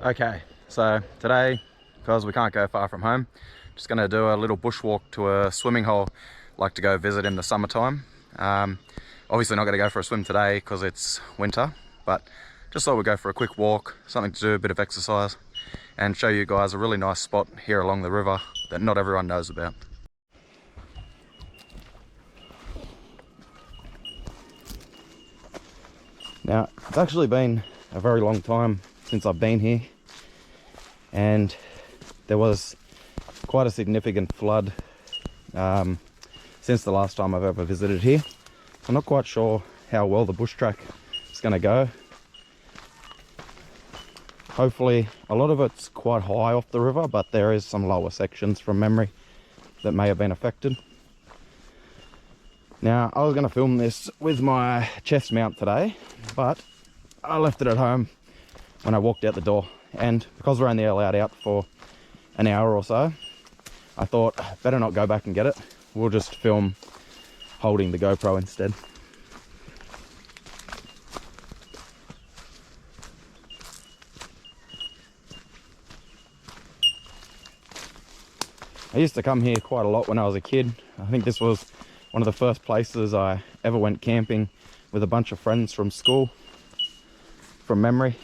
Okay, so today, because we can't go far from home, just going to do a little bushwalk to a swimming hole. Like to go visit in the summertime. Obviously not going to go for a swim today because it's winter, but just thought we'd go for a quick walk, something to do, a bit of exercise, and show you guys a really nice spot here along the river that not everyone knows about. Now, it's actually been a very long time since I've been here, and there was quite a significant flood since the last time I've ever visited here. I'm not quite sure how well the bush track is going to go. Hopefully, a lot of it's quite high off the river, but there is some lower sections from memory that may have been affected. Now, I was going to film this with my chest mount today, but I left it at home when I walked out the door, and because we're only allowed out for an hour or so, I thought better not go back and get it. We'll just film holding the GoPro instead. I used to come here quite a lot when I was a kid. I think this was one of the first places I ever went camping with a bunch of friends from school, from memory.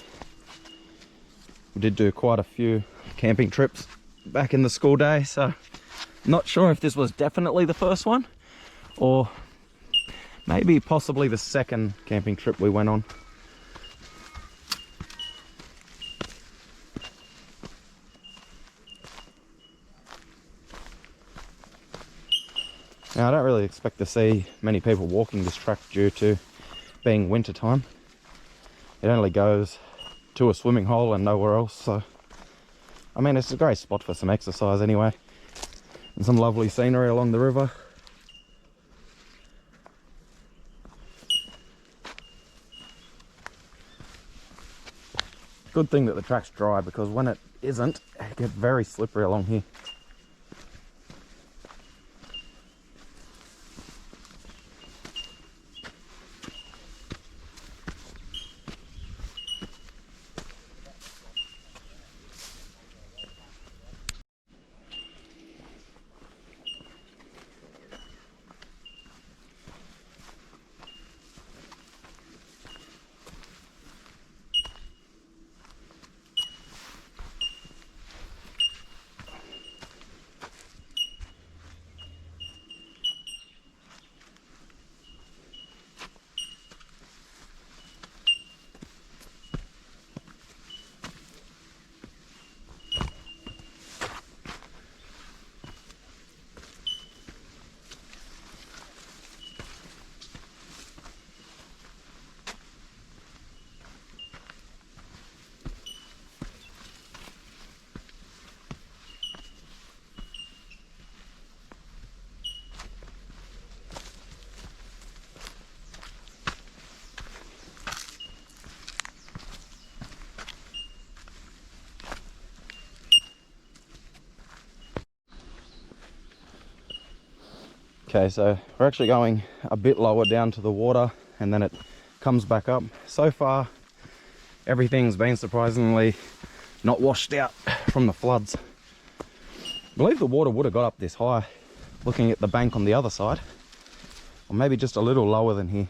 We did do quite a few camping trips back in the school day, so not sure if this was definitely the first one or maybe possibly the second camping trip we went on. Now, I don't really expect to see many people walking this track due to being winter time. It only goes to a swimming hole and nowhere else, so I mean, it's a great spot for some exercise anyway, and some lovely scenery along the river. Good thing that the track's dry, because when it isn't, it gets very slippery along here. Okay, so we're actually going a bit lower down to the water and then it comes back up. So far, everything's been surprisingly not washed out from the floods. I believe the water would have got up this high, looking at the bank on the other side, or maybe just a little lower than here.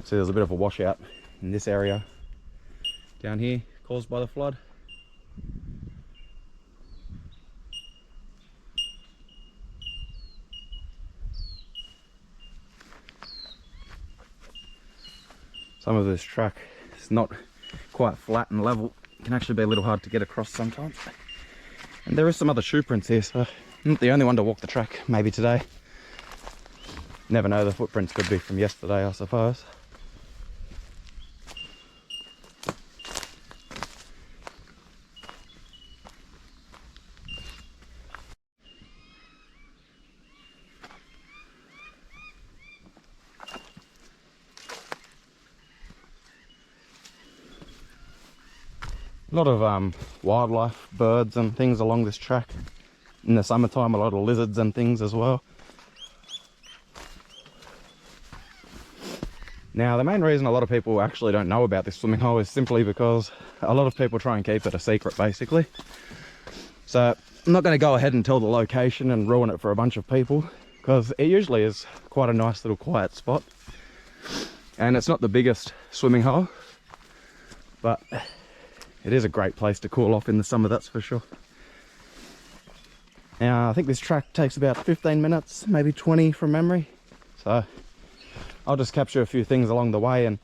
See, there's a bit of a washout in this area down here caused by the flood. Some of this track is not quite flat and level. It can actually be a little hard to get across sometimes. And there is some other shoe prints here, so I'm not the only one to walk the track, maybe today. Never know, the footprints could be from yesterday, I suppose. A lot of wildlife, birds and things along this track. In the summertime, a lot of lizards and things as well. Now, the main reason a lot of people actually don't know about this swimming hole is simply because a lot of people try and keep it a secret, basically. So I'm not going to go ahead and tell the location and ruin it for a bunch of people, because it usually is quite a nice little quiet spot. And it's not the biggest swimming hole, but it is a great place to cool off in the summer, that's for sure. Now, I think this track takes about 15 minutes, maybe 20 from memory. So I'll just capture a few things along the way, and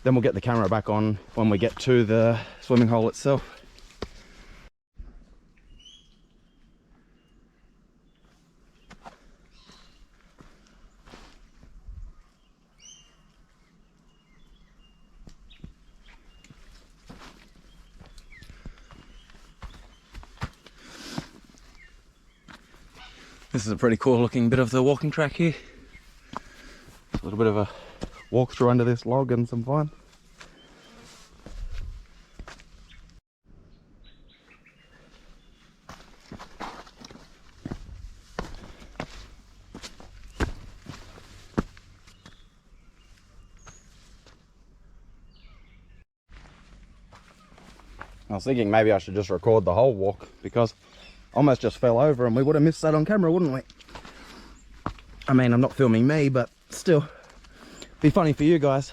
then we'll get the camera back on when we get to the swimming hole itself. This is a pretty cool looking bit of the walking track here. A little bit of a walk through under this log and some fun. I was thinking maybe I should just record the whole walk, because I almost just fell over and we would have missed that on camera, wouldn't we? I mean, I'm not filming me, but still, be funny for you guys.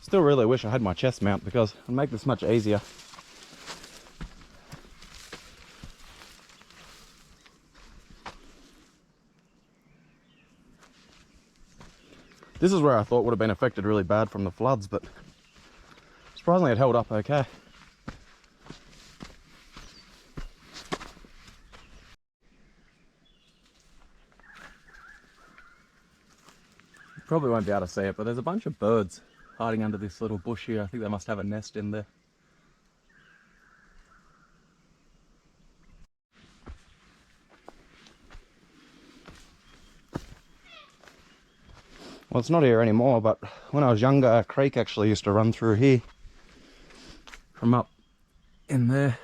Still really wish I had my chest mount, because it'd make this much easier. This is where I thought would have been affected really bad from the floods, but surprisingly it held up okay. You probably won't be able to see it, but there's a bunch of birds hiding under this little bush here. I think they must have a nest in there. Well, it's not here anymore, but when I was younger, a creek actually used to run through here from up in there.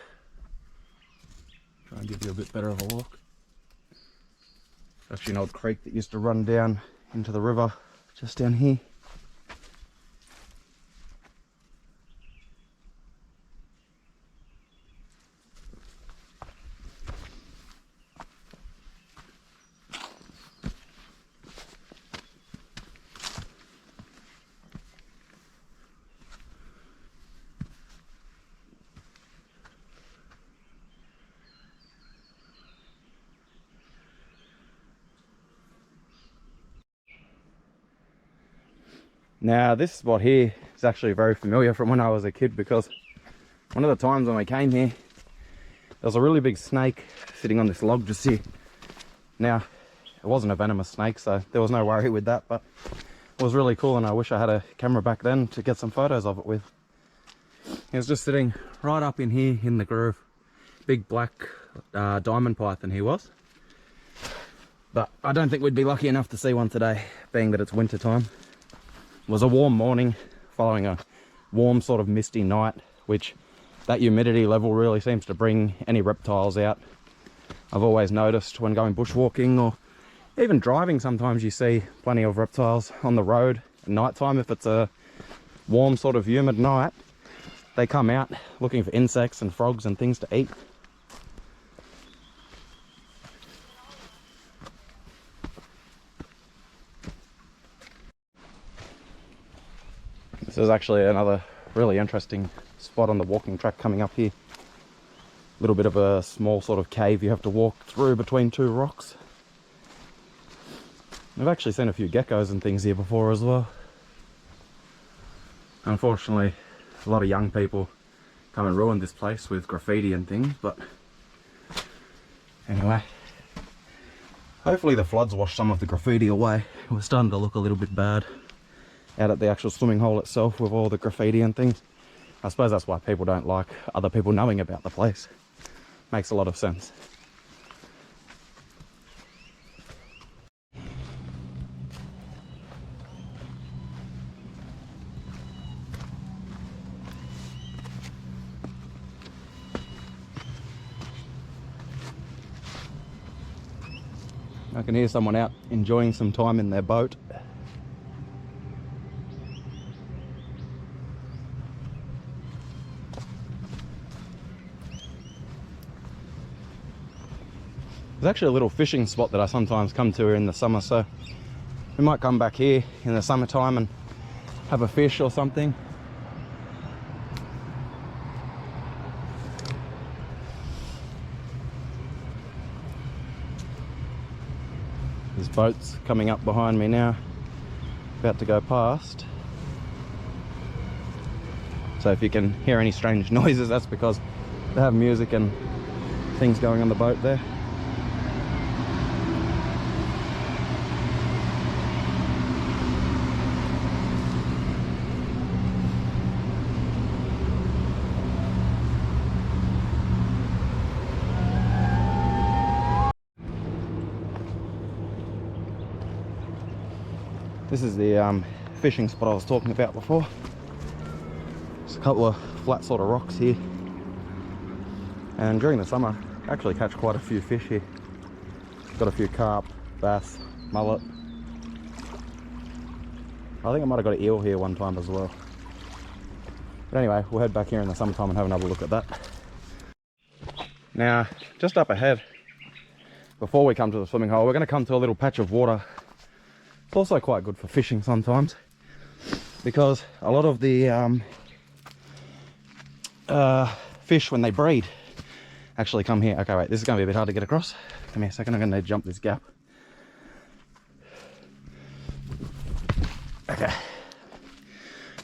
Try and give you a bit better of a look. It's actually an old creek that used to run down into the river just down here. Now, this spot here is actually very familiar from when I was a kid, because one of the times when we came here, there was a really big snake sitting on this log just here. Now, it wasn't a venomous snake, so there was no worry with that, but it was really cool, and I wish I had a camera back then to get some photos of it with. He was just sitting right up in here in the groove. Big black diamond python he was. But I don't think we'd be lucky enough to see one today, being that it's winter time. It was a warm morning following a warm sort of misty night, which that humidity level really seems to bring any reptiles out. I've always noticed when going bushwalking or even driving, sometimes you see plenty of reptiles on the road at night time. If it's a warm sort of humid night, they come out looking for insects and frogs and things to eat. This is actually another really interesting spot on the walking track coming up here. A little bit of a small sort of cave you have to walk through between two rocks. I've actually seen a few geckos and things here before as well. Unfortunately, a lot of young people come and ruin this place with graffiti and things, but anyway. Hopefully the floods washed some of the graffiti away. It was starting to look a little bit bad out at the actual swimming hole itself with all the graffiti and things. I suppose that's why people don't like other people knowing about the place. Makes a lot of sense. I can hear someone out enjoying some time in their boat. There's actually a little fishing spot that I sometimes come to in the summer, so we might come back here in the summertime and have a fish or something. There's boats coming up behind me now, about to go past. So if you can hear any strange noises, that's because they have music and things going on the boat there. This is the fishing spot I was talking about before. There's a couple of flat sort of rocks here. And during the summer, I actually catch quite a few fish here. Got a few carp, bass, mullet. I think I might have got an eel here one time as well. But anyway, we'll head back here in the summertime and have another look at that. Now, just up ahead, before we come to the swimming hole, we're going to come to a little patch of water. It's also quite good for fishing sometimes, because a lot of the fish, when they breed, actually come here. Okay, wait, this is going to be a bit hard to get across. Give me a second, I'm going to jump this gap. Okay.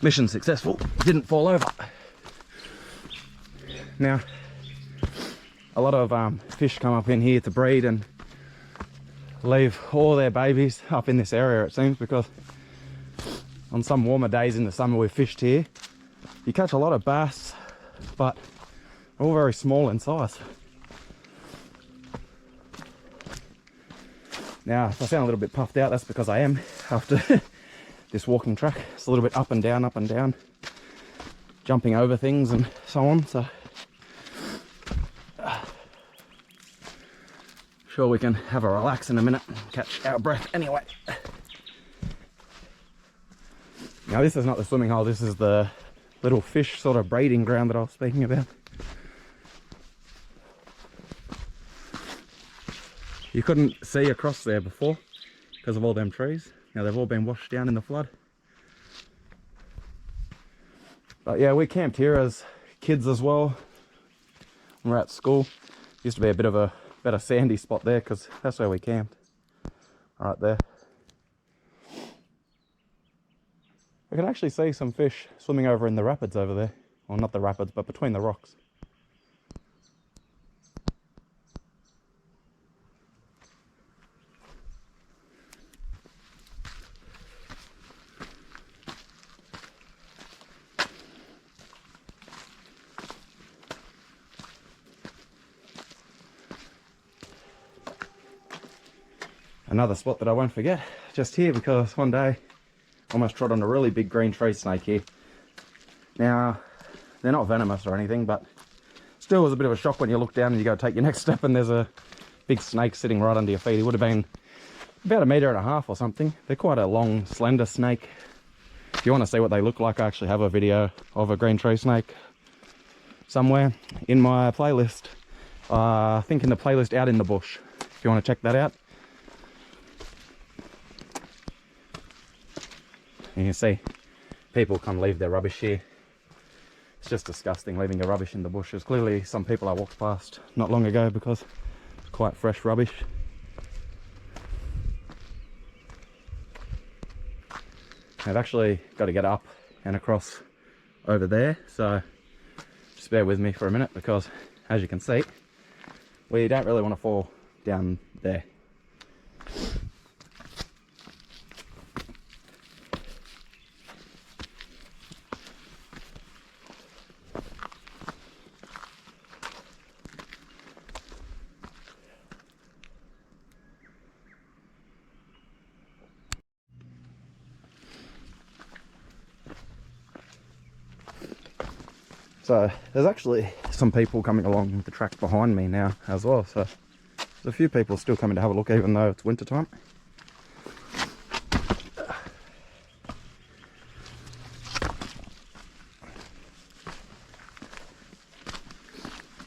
Mission successful. Didn't fall over. Now, a lot of fish come up in here to breed and leave all their babies up in this area, it seems, because on some warmer days in the summer we've fished here, you catch a lot of bass, but they're all very small in size. Now, if I sound a little bit puffed out, that's because I am after this walking track. It's a little bit up and down, jumping over things and so on, so sure we can have a relax in a minute and catch our breath anyway. Now this is not the swimming hole, this is the little fish sort of breeding ground that I was speaking about. You couldn't see across there before because of all them trees. Now they've all been washed down in the flood. But yeah, we camped here as kids as well when we were at school. Used to be a bit of a better sandy spot there because that's where we camped, right there. We can actually see some fish swimming over in the rapids over there. Well, not the rapids, but between the rocks. Another spot that I won't forget, just here, because one day I almost trod on a really big green tree snake here. Now, they're not venomous or anything, but still was a bit of a shock when you look down and you go take your next step and there's a big snake sitting right under your feet. It would have been about 1.5 meters or something. They're quite a long, slender snake. If you want to see what they look like, I actually have a video of a green tree snake somewhere in my playlist. I think in the playlist Out in the Bush, if you want to check that out. You can see people come leave their rubbish here. It's just disgusting leaving your rubbish in the bushes. Clearly some people I walked past not long ago because it's quite fresh rubbish. I've actually got to get up and across over there, so just bear with me for a minute, because as you can see, we don't really want to fall down there. So there's actually some people coming along the track behind me now as well, so there's a few people still coming to have a look even though it's winter time.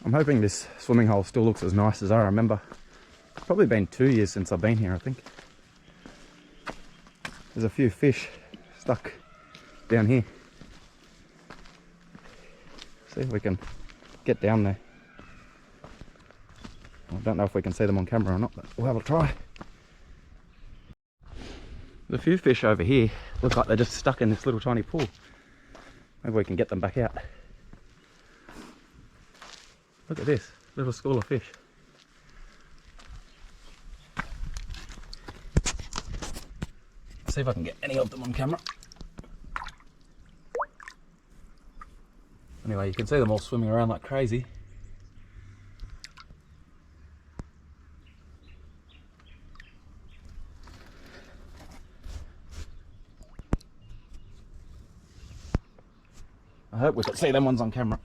I'm hoping this swimming hole still looks as nice as I remember. It's probably been 2 years since I've been here, I think. There's a few fish stuck down here. See if we can get down there. I don't know if we can see them on camera or not, but we'll have a try. There's a few fish over here. Look like they're just stuck in this little tiny pool. Maybe we can get them back out. Look at this little school of fish. See if I can get any of them on camera. Anyway, you can see them all swimming around like crazy. I hope we can see them ones on camera.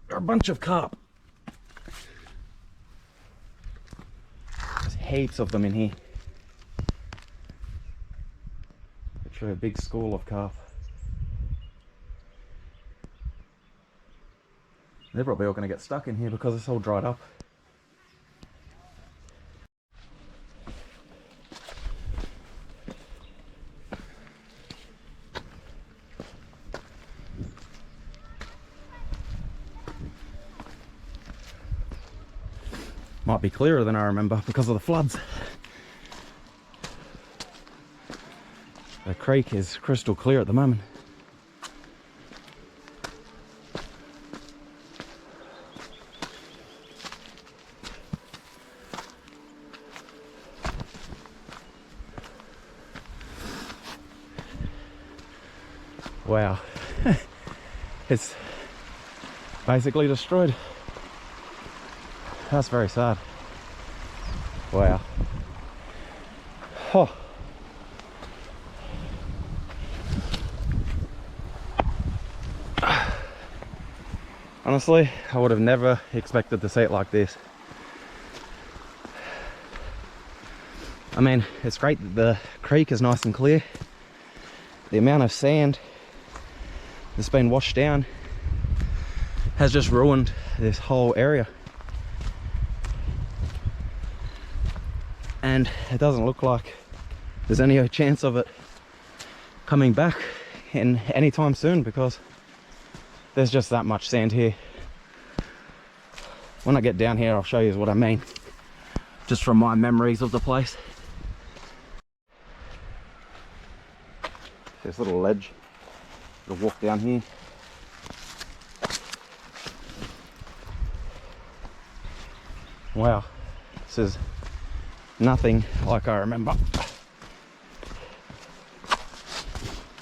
They're a bunch of carp. There's heaps of them in here. Literally a big school of carp. They're probably all going to get stuck in here because it's all dried up. Might be clearer than I remember because of the floods. The creek is crystal clear at the moment. Wow, it's basically destroyed. That's very sad. Wow. Oh. Honestly, I would have never expected to see it like this. I mean, it's great that the creek is nice and clear. The amount of sand that's been washed down has just ruined this whole area. And it doesn't look like there's any chance of it coming back in any time soon, because there's just that much sand here. When I get down here, I'll show you what I mean, just from my memories of the place. This little ledge, you'll walk down here. Wow, this is nothing like I remember.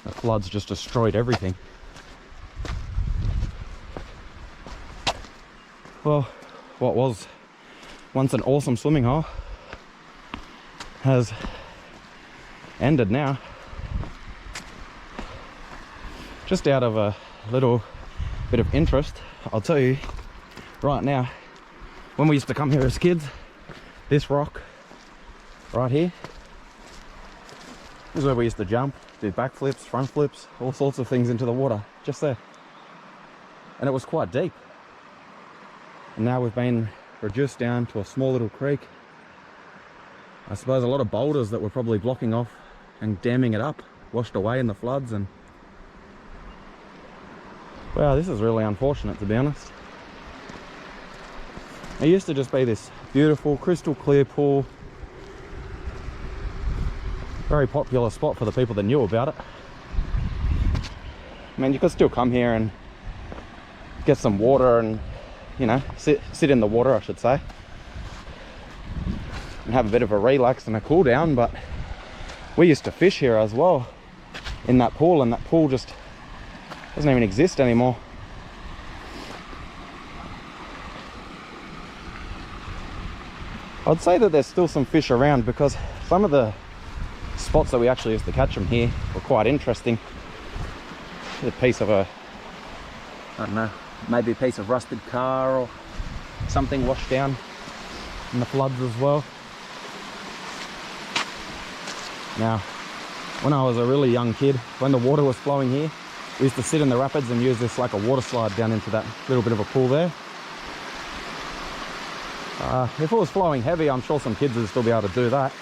The floods just destroyed everything. Well, what was once an awesome swimming hole has ended now. Just out of a little bit of interest, I'll tell you right now, when we used to come here as kids, this rock right here is where we used to jump, do backflips, front flips, all sorts of things into the water, just there. And it was quite deep. And now we've been reduced down to a small little creek. I suppose a lot of boulders that were probably blocking off and damming it up washed away in the floods, and wow, this is really unfortunate, to be honest. It used to just be this beautiful crystal clear pool, very popular spot for the people that knew about it. I mean, you could still come here and get some water and, you know, sit in the water, I should say, and have a bit of a relax and a cool down. But we used to fish here as well in that pool, and that pool just doesn't even exist anymore. I'd say that there's still some fish around, because some of the spots that we actually used to catch them here were quite interesting. A piece of a, I don't know, maybe a piece of rusted car or something washed down in the floods as well. Now, when I was a really young kid, when the water was flowing here, we used to sit in the rapids and use this like a water slide down into that little bit of a pool there. If it was flowing heavy, I'm sure some kids would still be able to do that.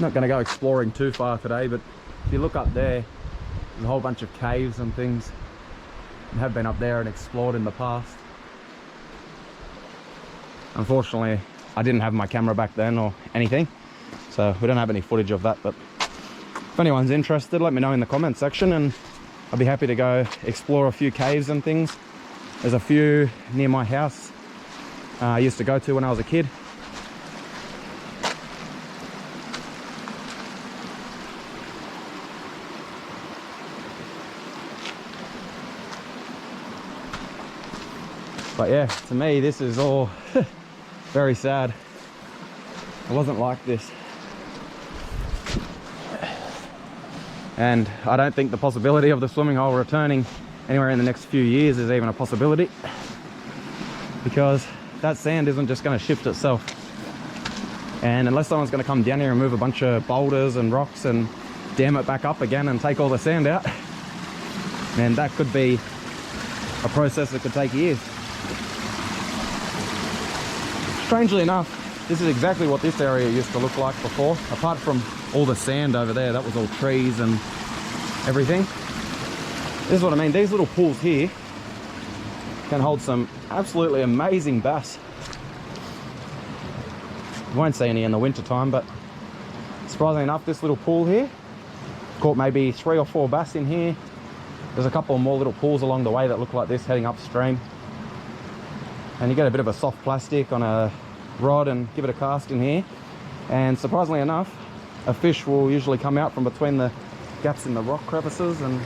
Not going to go exploring too far today, but if you look up there, there's a whole bunch of caves and things. I have been up there and explored in the past. Unfortunately, I didn't have my camera back then or anything, so we don't have any footage of that. But if anyone's interested, let me know in the comment section, and I'll be happy to go explore a few caves and things. There's a few near my house I used to go to when I was a kid. But yeah, to me, this is all very sad. It wasn't like this. And I don't think the possibility of the swimming hole returning anywhere in the next few years is even a possibility, because that sand isn't just going to shift itself. And unless someone's going to come down here and move a bunch of boulders and rocks and dam it back up again and take all the sand out, and that could be a process that could take years. Strangely enough, this is exactly what this area used to look like before. Apart from all the sand over there, that was all trees and everything. This is what I mean. These little pools here can hold some absolutely amazing bass. You won't see any in the winter time, but surprisingly enough, this little pool here caught maybe 3 or 4 bass in here. There's a couple more little pools along the way that look like this heading upstream. And you get a bit of a soft plastic on a rod and give it a cast in here, and surprisingly enough, a fish will usually come out from between the gaps in the rock crevices. And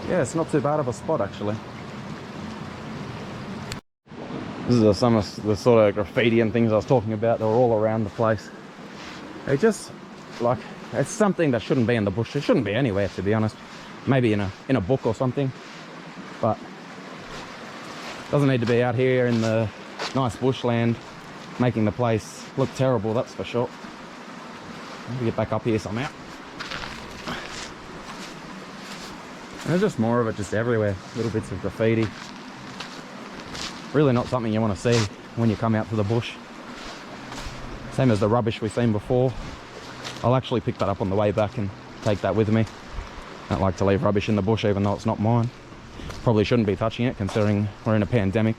yeah, it's not too bad of a spot actually. This is some of the sort of graffiti and things I was talking about. They're all around the place. It just, like, it's something that shouldn't be in the bush. It shouldn't be anywhere, to be honest. Maybe in a book or something, but doesn't need to be out here in the nice bushland making the place look terrible, that's for sure. Let me get back up here somehow. And there's just more of it just everywhere. Little bits of graffiti. Really not something you want to see when you come out to the bush. Same as the rubbish we've seen before. I'll actually pick that up on the way back and take that with me. I don't like to leave rubbish in the bush even though it's not mine. Probably shouldn't be touching it considering we're in a pandemic.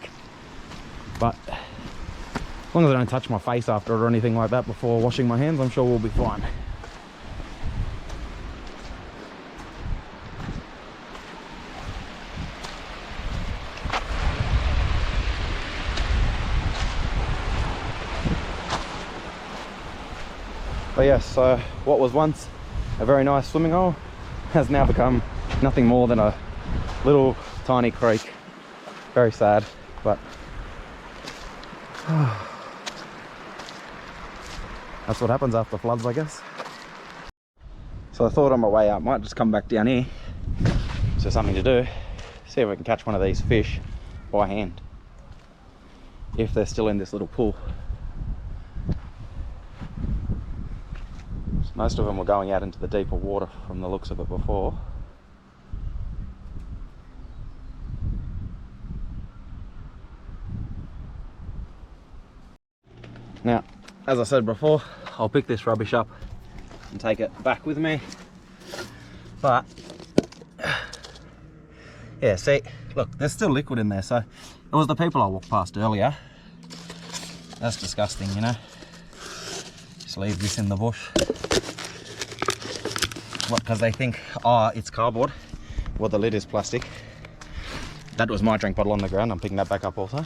But as long as I don't touch my face after it or anything like that before washing my hands, I'm sure we'll be fine. But yes, so what was once a very nice swimming hole has now become nothing more than a little tiny creek. Very sad, but that's what happens after floods, I guess. So I thought on my way out, might just come back down here, so something to do, see if we can catch one of these fish by hand, if they're still in this little pool. Most of them were going out into the deeper water from the looks of it before. Now, as I said before, I'll pick this rubbish up and take it back with me. But, yeah, see, look, there's still liquid in there. So, it was the people I walked past earlier. That's disgusting, you know. Just leave this in the bush. What, because they think, oh, it's cardboard. Well, the lid is plastic. That was my drink bottle on the ground. I'm picking that back up also.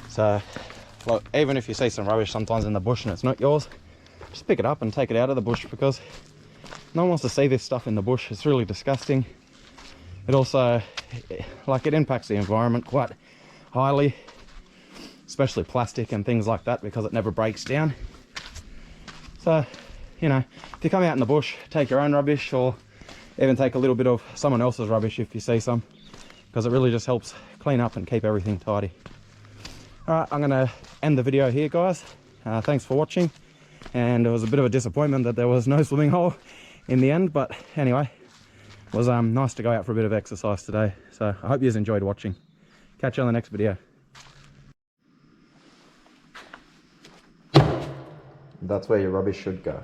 So, look, even if you see some rubbish sometimes in the bush and it's not yours, just pick it up and take it out of the bush, because no one wants to see this stuff in the bush. It's really disgusting. It also, like, it impacts the environment quite highly, especially plastic and things like that, because it never breaks down. So, you know, if you come out in the bush, take your own rubbish, or even take a little bit of someone else's rubbish if you see some, because it really just helps clean up and keep everything tidy. Alright, I'm going to end the video here, guys. Thanks for watching, and it was a bit of a disappointment that there was no swimming hole in the end, but anyway, it was nice to go out for a bit of exercise today. So I hope you guys enjoyed watching. Catch you on the next video. That's where your rubbish should go.